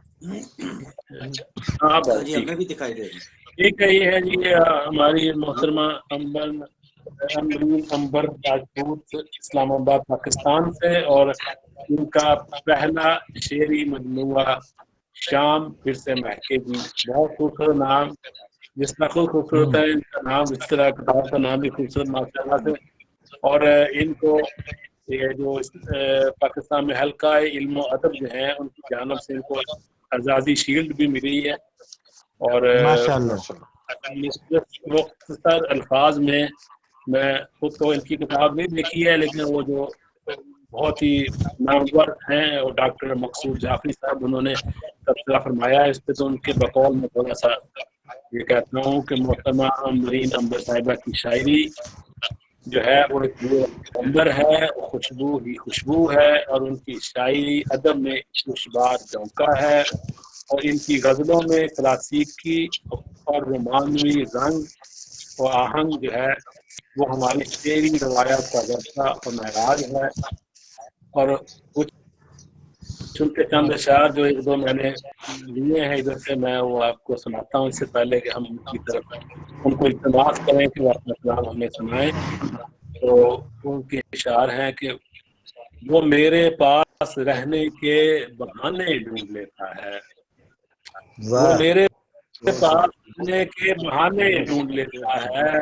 ہاں بس جی ہمیں بھی دکھائی دے رہی ہے. ٹھیک ہے. یہ ہے جی ہماری محترمہ امبرین امبر راجپوت اسلام آباد پاکستان سے، اور ان کا پہلا شعری مجموعہ شام پھر سے مہکے گی. بہت خوبصورت نام، جس طرح خود خوبصورت ہے ان کا نام، اس طرح کتاب کا نام بھی خوبصورت ماشاء اللہ سے. اور ان کو یہ جو پاکستان میں حلقہ علم و ادب جو ہیں ان کی جانب سے ان کو آزادی شیلڈ بھی ملی ہے. اور مختصر الفاظ میں خود تو ان کی کتاب نہیں دیکھی ہے، لیکن وہ جو بہت ہی نامور ہیں اور ڈاکٹر مقصود جعفری صاحب انہوں نے تبصرہ فرمایا ہے اس پہ، تو ان کے بقول میں تھوڑا سا یہ کہتا ہوں کہ محترمہ امبرین امبر صاحبہ کی شاعری جو ہے وہ ایک عمر ہے، خوشبو ہی خوشبو ہے، اور ان کی شاعری ادب میں خوشبار جونکا ہے، اور ان کی غزلوں میں کلاسیکی اور رومانوی رنگ و آہنگ جو ہے وہ ہماری شعری روایات کا ورثہ اور معراج ہے. اور کچھ ان کے چند اشعار جو ایک دو میں نے لیے ہیں ادھر سے، میں وہ آپ کو سناتا ہوں اس سے پہلے کہ ہم ان کی طرف ان کو التماس کریں کہ وہ اپنا کلام ہمیں سنائیں. تو ان کے اشعار ہیں کہ وہ میرے پاس رہنے کے بہانے ڈھونڈ لیتا ہے، وہ میرے پاس رہنے کے بہانے ڈھونڈ لیتا ہے،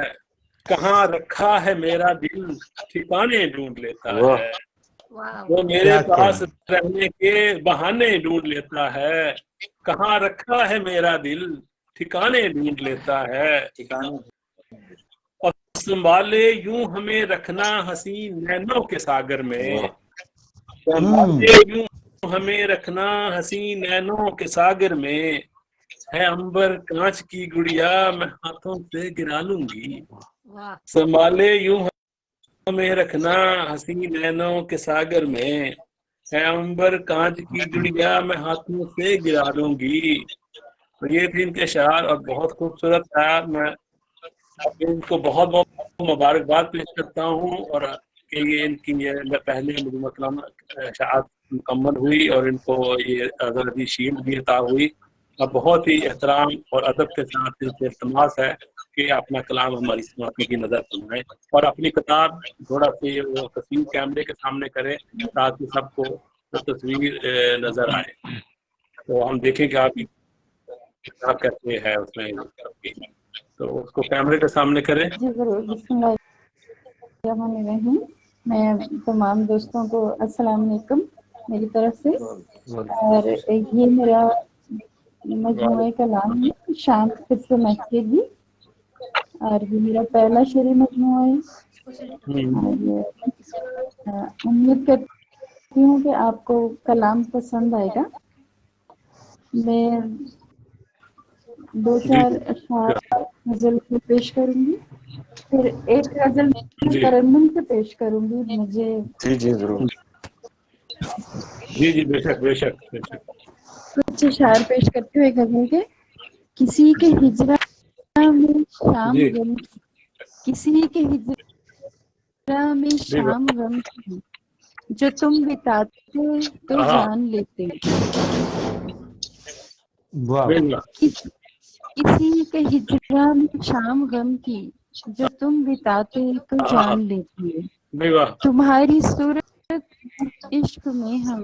کہاں رکھا ہے میرا دل ٹھکانے ڈھونڈ لیتا ہے. وہ میرے پاس رہنے کے بہانے ڈھونڈ لیتا ہے، کہاں رکھا ہے میرا دل ٹھکانے ڈھونڈ لیتا ہے. اور سنبھالے یوں ہمیں رکھنا حسین نینوں کے ساگر میں، سنبھالے یوں ہمیں رکھنا حسین نینوں کے ساگر میں، ہے عنبر کانچ کی گڑیا میں ہاتھوں سے گرا لوں گی. سنبھالے یوں ہمیں رکھنا حسین نینوں کے ساگر میں، ہے عنبر کانچ کی گڑیا میں ہاتھوں سے گرا لوں گی. تو یہ تھی ان کے اشعار اور بہت خوبصورت تھا. میں ان کو بہت بہت مبارکباد پیش کرتا ہوں، اور کہ یہ ان کی پہلے مجموعہ اشاعت مکمل ہوئی اور ان کو یہ آزادی شیلڈ بھی عطا ہوئی. اور بہت ہی احترام اور ادب کے ساتھ ان سے التماس ہے کہ اپنا کلام ہماری سماعتوں کی نظر فرمائیں اور اپنی کتاب تھوڑا سی وہ تصویر کیمرے کے سامنے کرے تاکہ سب کو وہ تصویر نظر آئے. تو ہم دیکھیں کہ آپ کی کتاب کیسے ہے اس میں، تو اس کو کیمرے کے سامنے کریں. جی ضرور. بسم اللہ الرحمن الرحیم. میں تمام دوستوں کو السلام علیکم میری طرف سے. اور یہ میرا مجموعہ کلام ہے شام پھر سے مہکے گی، اور یہ میرا پہلا شعری مجموعہ ہے. اور امید کرتی ہوں کہ آپ کو کلام پسند آئے گا. میں 2-4 اشعار غزل کو پیش کروں گی، پھر ایک غزل میں ترنم سے پیش کروں گی. مجھے جی ضرور. جی بے شک بے شک بے شک. کچھ اشعار پیش کرتے ہوئے غزل کے. کسی کے ہجرا میں شام غم کی، کسی کے ہجرا میں شام غم کی، جو تم بتاتے تو جان لیتے. کسی کے ہجرا میں شام غم کی، جو تم بتاتے تو جان لیتے. تمہاری صورت عشق میں ہم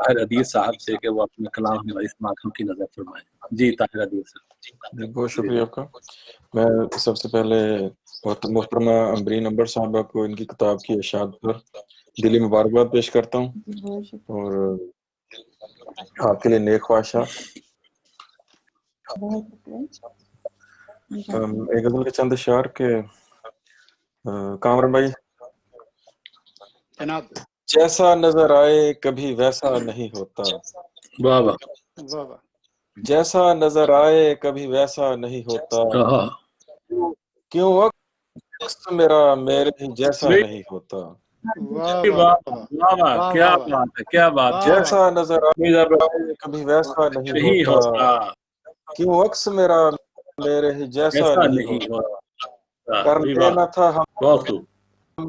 طاہر عدیل صاحب سے کہ وہ اپنا کلام ہماری سماعتوں کی نظر فرمائیں. جی طاہر عدیل صاحب. بہت شکریہ آپ کا. میں سب سے پہلے محترمہ امبرین امبر صاحبہ کو ان کی کتاب کی اشاعت پر دلی مبارکباد پیش کرتا ہوں اور آپ کے لیے نیک خواہشات. ایک غزل کے چند اشعار کے کامران بھائی. جناب جیسا نظر آئے کبھی ویسا نہیں ہوتا. واہ واہ. واہ واہ. جیسا نظر آئے کبھی ویسا نہیں ہوتا. کیوں عکس میرا میرے ہی جیسا نہیں ہوتا. واہ واہ واہ واہ واہ. کیا بات ہے, کیا بات ہے. جیسا نظر آئے کبھی ویسا نہیں ہوتا. کیوں عکس میرا میرے ہی جیسا نہیں ہوتا. کر لینا تھا ہم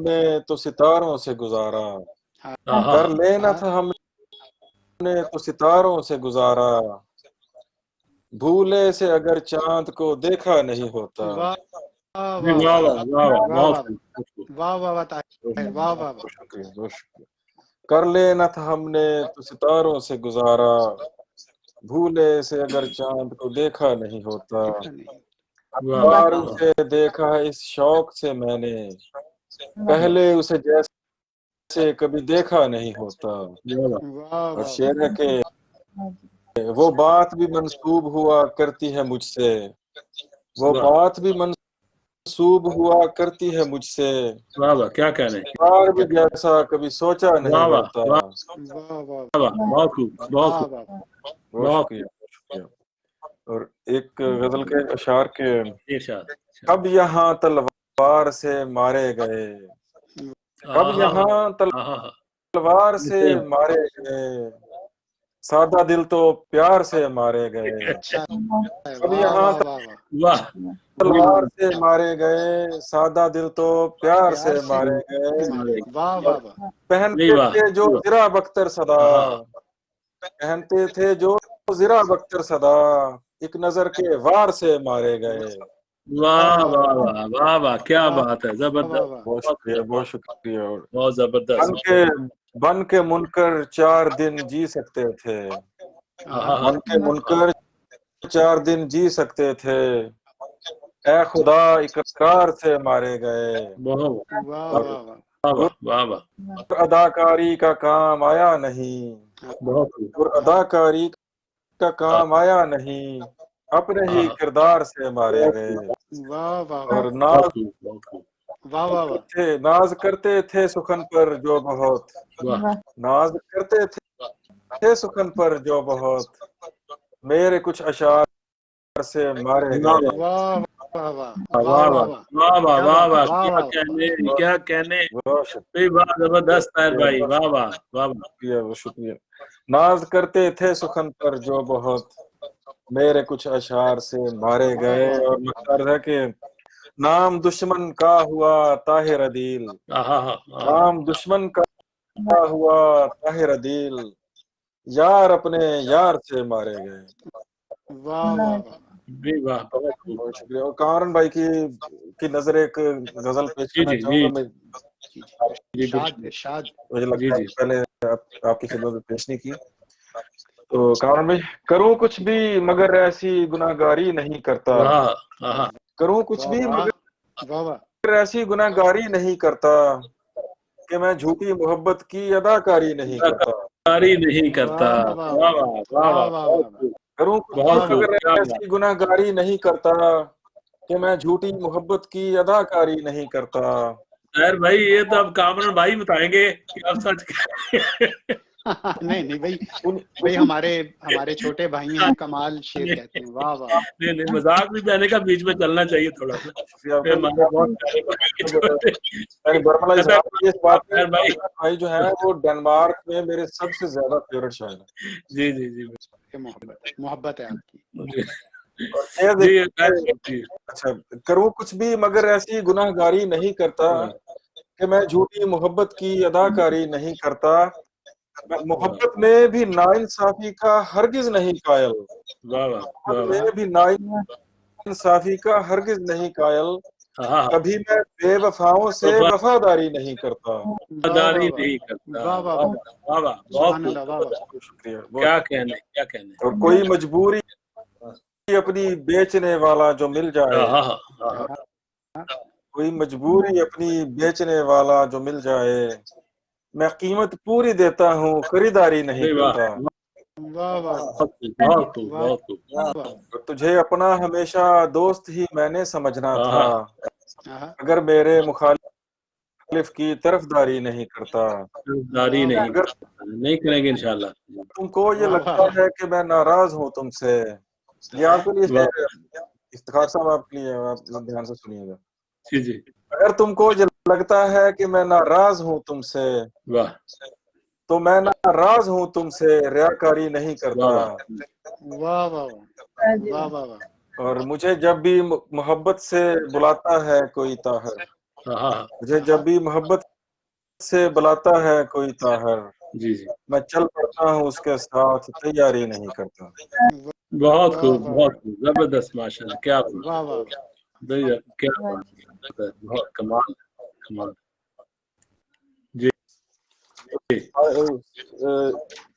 نے تو ستاروں سے گزارا. کر لینا تھا ہم نے تو ستاروں سے گزارا. بھولے سے اگر چاند کو دیکھا نہیں ہوتا. کر لینا تھا ہم نے تو ستاروں سے گزارا. بھولے سے اگر چاند کو دیکھا نہیں ہوتا. بار اسے دیکھا اس شوق سے میں نے. پہلے اسے جیسے کبھی دیکھا نہیں ہوتا. اور شعر ہے کہ وہ بات بھی منسوب ہوا کرتی ہے مجھ سے. وہ بات بھی منسوب ہوا کرتی ہے مجھ سے. واہ واہ. کیا کہنے. بار بھی جیسا کبھی سوچا نہیں ہوتا. بہت خوب, بہت خوب. بہت شکریہ. اور ایک غزل کے اشعار کے کب یہاں تلوار سے مارے گئے. کب یہاں تلوار سے مارے گئے. سادہ دل تو پیار سے مارے گئے. کب یہاں تلوار سے مارے گئے. سادہ دل تو پیار سے مارے گئے. پہنتے تھے جو زرا بختر صدا. پہنتے تھے جو زرا بختر صدا. ایک نظر کے وار سے مارے گئے. واہ واہ واہ واہ واہ. کیا بات ہے, زبردست. بہت شکریہ, بہت شکریہ. بہت زبردست. بن کے منکر 4 دن جی سکتے تھے. بن کے منکر 4 دن جی سکتے تھے. اے خدا اقرار سے مارے گئے. اداکاری کا کام آیا نہیں. اداکاری کا کام آیا نہیں. اپنے ہی کردار سے مارے گئے. اور ناز کرتے تھے سخن پر جو بہت. ناز کرتے تھے سخن پر جو بہت. میرے کچھ اشعار سے مارے گئے. کیا کہنے. زبردست طاہر بھائی. واہ واہ واہ. شکریہ. ناز کرتے تھے سخن پر جو بہت. میرے کچھ اشعار سے مارے گئے. اور مقصد ہے کہ نام دشمن کا ہوا طاہر عدیل. نام دشمن کا ہوا طاہر عدیل. یار اپنے یار سے مارے گئے. بہت شکریہ. اور کامران بھائی کی نظر ایک غزل پیش کرنا چاہوں گا میں. مجھے لگتا ہے پہلے آپ کی خدمت میں پیش نہیں کی. تو کامران بھائی, کروں کچھ بھی مگر ایسی گناہگاری نہیں کرتا. کروں کچھ بھی مگر ایسی گناہگاری نہیں کرتا. کہ میں جھوٹی محبت کی اداکاری نہیں کرتا. کروں کچھ بھی مگر ایسی گناہگاری نہیں کرتا. کہ میں جھوٹی محبت کی اداکاری نہیں کرتا. طاہر بھائی یہ تو اب کامران بھائی بتائیں گے کہ اب سچ. نہیں بھائی ہمارے چھوٹے بھائی ہیں, کمال شیر کہتے ہیں. واہ واہ. نہیں مذاق بھی کہنے کا بیچ میں چلنا چاہیے تھوڑا سا. بھائی جو ہے وہ ڈنمارک میں میرے سب سے زیادہ فیورٹ شاعر ہے. جی جی جی. محبت ہے آپ کی. اچھا, کروں کچھ بھی مگر ایسی گناہگاری نہیں کرتا. کہ میں جھوٹی محبت کی اداکاری نہیں کرتا. محبت میں بھی ناانصافی کا ہرگز نہیں قائل. میں بھی ناانصافی کا ہرگز نہیں قائل. کبھی میں بے وفاؤں سے وفاداری نہیں کرتا. وفاداری نہیں کرتا. واہ واہ واہ واہ واہ، بہت سبحان اللہ، واہ واہ. خوب. شکریہ. کیا کہنے کیا کہنے. اور کوئی مجبوری اپنی بیچنے والا جو مل جائے، کوئی مجبوری اپنی بیچنے والا جو مل جائے، میں قیمت پوری دیتا ہوں، خریداری نہیں کرتا. واہ واہ بہت خوب واہ بہت خوب. واہ. تجھے اپنا ہمیشہ دوست ہی میں نے سمجھنا تھا، آہا. اگر میرے مخالف کی طرفداری نہیں کرتا. داری نہیں اگر نہیں کریں گے انشاءاللہ. تم کو یہ لگتا ہے کہ میں ناراض ہوں تم سے، یہ آپ کے لیے افتخار صاحب آپ کے لیے، آپ دھیان سے سنیے گا. جی جی. اگر تم کو یہ لگتا ہے کہ میں ناراض ہوں تم سے، واہ تو میں ناراض ہوں تم سے، ریاکاری نہیں کرتا. واہ واہ واہ واہ واہ. اور مجھے جب بھی محبت سے بلاتا ہے کوئی طاہر، مجھے جب بھی محبت سے بلاتا ہے کوئی طاہر، جی جی. میں چل پڑتا ہوں اس کے ساتھ، تیاری نہیں کرتا. بہت خوب بہت خوب، زبردست، ماشاء اللہ. کیا بات واہ واہ. کیا بات ہے، بہت کمال کمال. جی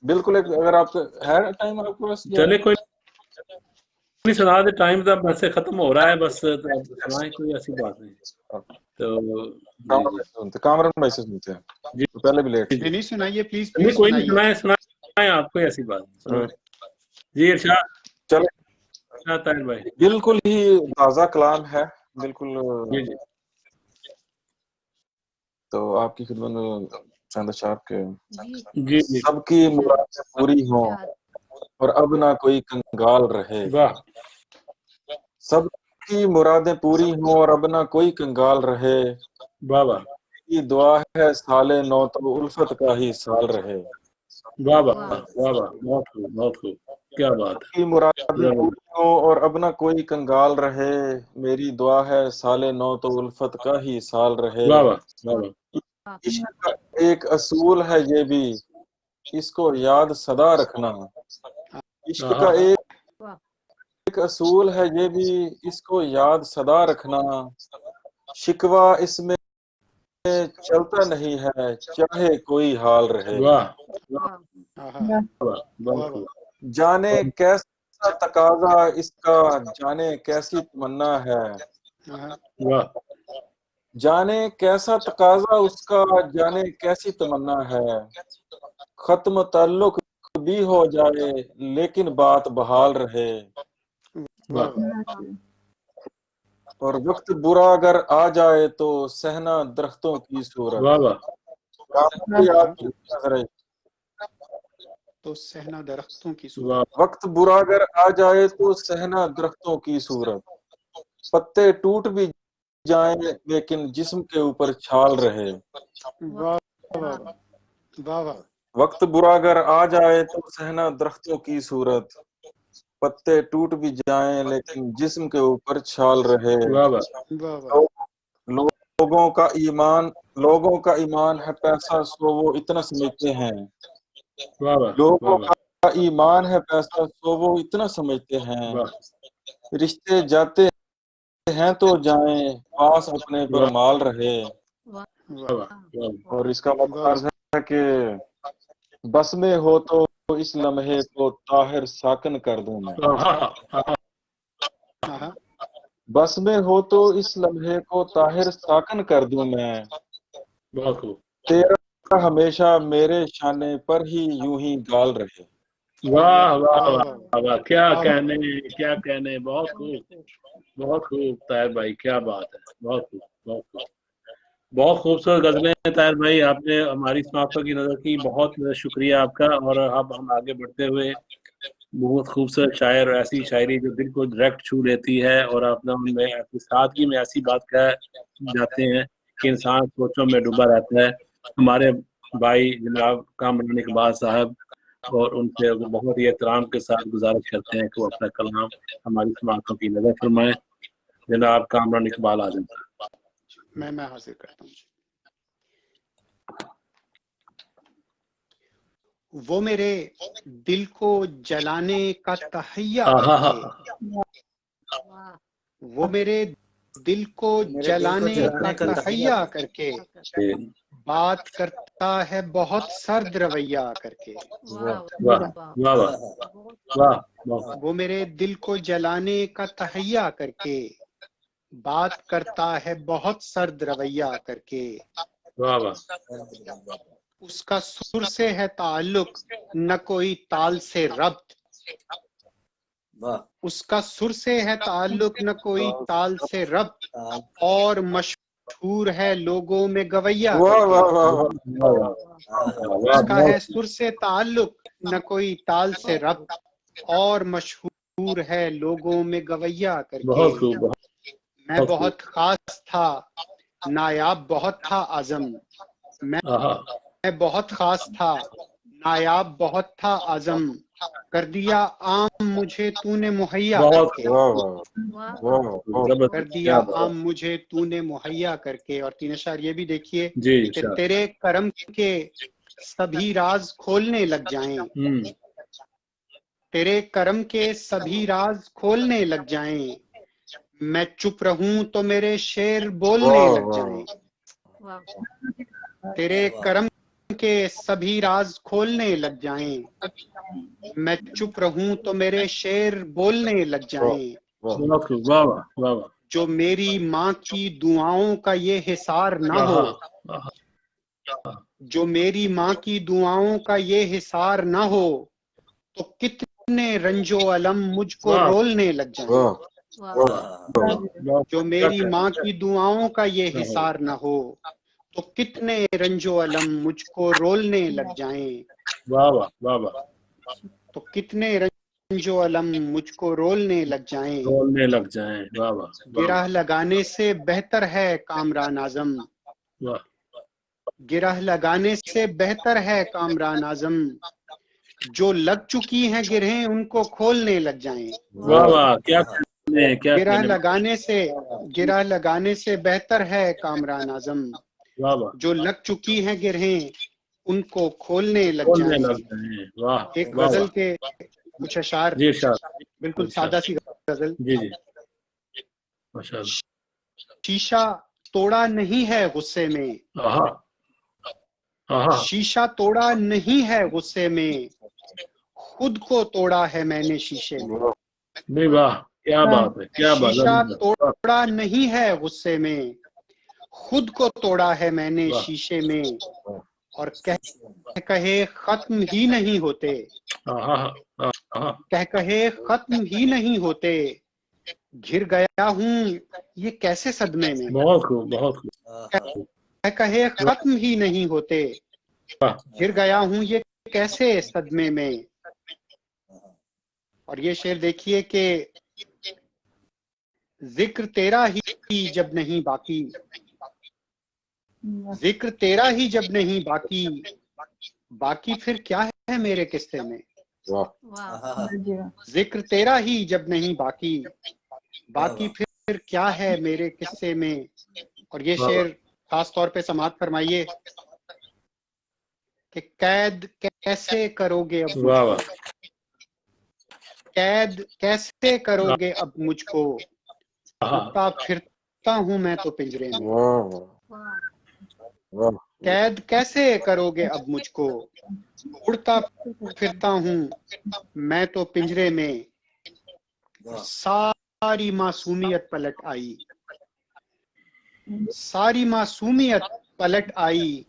بالکل. ایک اگر آپ ہے ٹائم آپ کے پاس، چلے کوئی نہیں، سنا دے. ٹائم تو بس سے ختم ہو رہا ہے، بس سنائیں، کوئی ایسی بات نہیں. تو کامران بھائی سے سنتے ہیں. جی پہلے بھی لیٹ. نہیں سنائیے پلیز نہیں، پلیز کوئی نہیں، سنائیے. سنائیں آپ، کوئی ایسی بات نہیں. جی ارشاد. چلے، طاہر بھائی. بالکل ہی تازہ کلام ہے، بالکل. جی جی. تو آپ کی خدمت میں چند اشعار کے. جی جی. سب کی مرادیں پوری ہوں اور اب نہ کوئی کنگال رہے. واہ. سب کی مرادیں پوری ہوں اور اب نہ کوئی کنگال رہے. واہ واہ. یہ دعا ہے سال نو تو الفت کا ہی سال رہے. واہ واہ واہ واہ، بہت خوب بہت خوب. کیا بات ہے. کی مرادیں پوری ہوں اور اب نہ کوئی کنگال رہے. میری دعا ہے سال نو تو الفت کا ہی سال رہے. واہ واہ واہ واہ. عشق کا ایک اصول ہے یہ بھی، اس کو یاد سدا رکھنا. عشق کا ایک اصول ہے یہ بھی، اس کو یاد سدا رکھنا. شکوہ اس میں چلتا نہیں ہے، چاہے کوئی حال رہے. واہ آہا. بہت خوب. جانے کیسا تقاضا اس کا، جانے کیسی تمنا ہے. آہا. واہ. جانے کیسا تقاضا اس کا، جانے کیسی تمنا ہے. ختم تعلق بھی ہو جائے لیکن بات بحال رہے. واہ اور وقت برا اگر آ جائے تو سہنا درختوں کی صورت. واہ واہ. تو سہنا درختوں کی صورت. واہ. وقت برا اگر آ جائے تو سہنا درختوں کی صورت. پتے ٹوٹ بھی جائیں لیکن جسم کے اوپر چھال رہے. واہ واہ واہ واہ. وقت برا اگر آ جائے تو سہنا درختوں کی صورت. پتے ٹوٹ بھی جائیں لیکن جسم کے اوپر چھال رہے. واہ واہ. واہ واہ. لوگوں کا ایمان ہے پیسہ سو وہ اتنا سمجھتے ہیں. واہ واہ. لوگوں کا ایمان ہے پیسہ سو وہ اتنا سمجھتے ہیں. رشتے جاتے ہیں تو جائیں، پاس اپنے پر مال رہے. اور اس کا مطلب ہے کہ بس میں ہو تو اس لمحے کو طاہر ساکن کر دوں میں. بس میں ہو تو اس لمحے کو طاہر ساکن کر دوں میں. بہت خوب. تیرا ہمیشہ میرے شانے پر ہی یوں ہی گال رہے. واہ واہ واہ، کیا کہنے کیا کہنے. بہت خوب بہت خوب طاہر بھائی، کیا بات ہے. بہت خوب بہت خوب. بہت خوبصورت غزلیں ہیں طاہر بھائی، آپ نے ہماری سماعتوں کی نظر کی. بہت شکریہ آپ کا. اور اب ہم آگے بڑھتے ہوئے، بہت خوبصورت شاعر، ایسی شاعری جو دل کو ڈائریکٹ چھو لیتی ہے، اور اپنا ان میں اپنی سادگی میں ایسی بات کہہ جاتے ہیں کہ انسان سوچوں میں ڈوبا رہتا ہے. ہمارے بھائی جناب کامران اقبال صاحب، اور ان سے بہت ہی احترام کے ساتھ گزارش کرتے ہیں کہ وہ اپنا کلام ہماری سماعتوں کی نظر فرمائیں. جناب کامران اقبال اعظم صاحب. میں حاضر کرتا ہوں. وہ میرے دل کو جلانے کا تہیا کرتے، وہ میرے دل کو جلانے کا تہیا کر کے بات کرتا ہے بہت سرد رویہ کر کے. وہ میرے دل کو جلانے کا تہیا کر کے بات کرتا ہے بہت سرد رویہ کر کے. اس کا سر سے ہے تعلق نہ کوئی تال سے ربط. اس کا سر سے ہے تعلق نہ کوئی تال سے ربط اور مشہور ہے لوگوں میں گویا کر کے. اس کا ہے سر سے تعلق نہ کوئی تال سے ربط اور مشہور ہے لوگوں میں گویا کر کے. میں بہت خاص تھا نایاب بہت تھا عزم. میں بہت خاص تھا نایاب بہت تھا عزم. کر دیا عام مجھے تو نے مہیا کر کے. کر دیا عام مجھے تو نے مہیا کر کے. اور تین اشعار یہ بھی دیکھیے کہ تیرے کرم کے سبھی راز کھولنے لگ جائیں. تیرے کرم کے سبھی راز کھولنے لگ جائیں. میں چپ رہوں تو میرے شعر بولنے لگ جائیں. تیرے کرم کے سبھی راز کھولنے لگ جائیں. میں چپ رہوں تو میرے شعر بولنے لگ جائیں. جو میری ماں کی دعاؤں کا یہ حصار نہ ہو. جو میری ماں کی دعاؤں کا یہ حصار نہ ہو تو کتنے رنج و علم مجھ کو رولنے لگ جائیں. جو میری ماں کی دعاؤں کا یہ حصار نہ ہو تو کتنے رنج و علم مجھ کو رولنے لگ جائیں. تو کتنے رنج و علم مجھ کو رولنے لگ جائیں. گرہ لگانے سے بہتر ہے کامران اعظم. گرہ لگانے سے بہتر ہے کامران اعظم. جو لگ چکی ہیں گرہیں ان کو کھولنے لگ جائیں. گرہ لگانے سے بہتر ہے کامران اعظم. جو لگ چکی ہیں گرہیں ان کو کھولنے لگ جائیں. ایک غزل کے کچھ اشعار بالکل سادہ سی غزل. شیشہ توڑا نہیں ہے غصے میں. شیشہ توڑا نہیں ہے غصے میں خود کو توڑا ہے میں نے شیشے میں. شیشہ توڑا نہیں ہے غصے میں خود کو توڑا ہے میں نے شیشے میں. اور کہے ختم ہی نہیں ہوتے. کہے ختم ہی نہیں ہوتے. گھر گیا ہوں یہ کیسے صدمے میں. کہے ختم ہی نہیں ہوتے. گر گیا ہوں یہ کیسے صدمے میں. اور یہ شعر دیکھیے کہ ذکر تیرا ہی جب نہیں باقی. ذکر تیرا ہی جب نہیں باقی باقی پھر کیا ہے میرے قصے میں. ذکر تیرا ہی جب نہیں باقی باقی پھر کیا ہے میرے قصے میں. اور یہ شعر خاص طور پہ سماعت فرمائیے کہ قید کیسے کرو گے اب مجھ کو. قید کیسے کرو گے اب مجھ کو. اڑتا پھرتا ہوں میں تو پنجرے میں. قید کیسے کرو گے اب مجھ کو. اڑتا پھرتا ہوں میں تو پنجرے میں. ساری معصومیت پلٹ آئی. ساری معصومیت پلٹ آئی.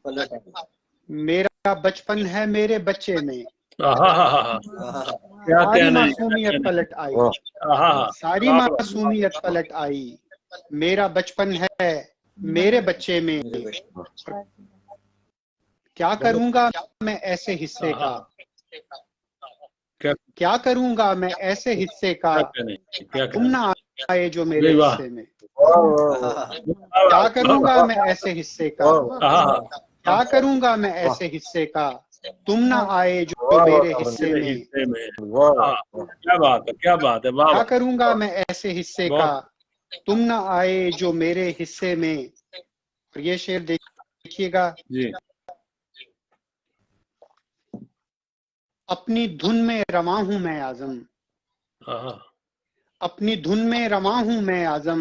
میرا بچپن ہے میرے بچے میں. ساری معصومیت پلٹ آئی. ساری معصومیت پلٹ آئی. میرا بچپن ہے میرے بچے میں. کیا کروں گا میں ایسے حصے کا. کیا کروں گا میں ایسے حصے کا تم نہ آئے جو میرے حصے میں. کیا کروں گا میں ایسے حصے کا. کیا کروں گا میں ایسے حصے کا تم نہ آئے جو میرے حصے میں. کیا بات ہے. کیا کروں گا میں ایسے حصے کا تم نہ آئے جو میرے حصے میں. اور یہ شعر دیکھیے گا. اپنی دھن میں رواں ہوں میں اعظم. اپنی دھن میں رواں ہوں میں اعظم.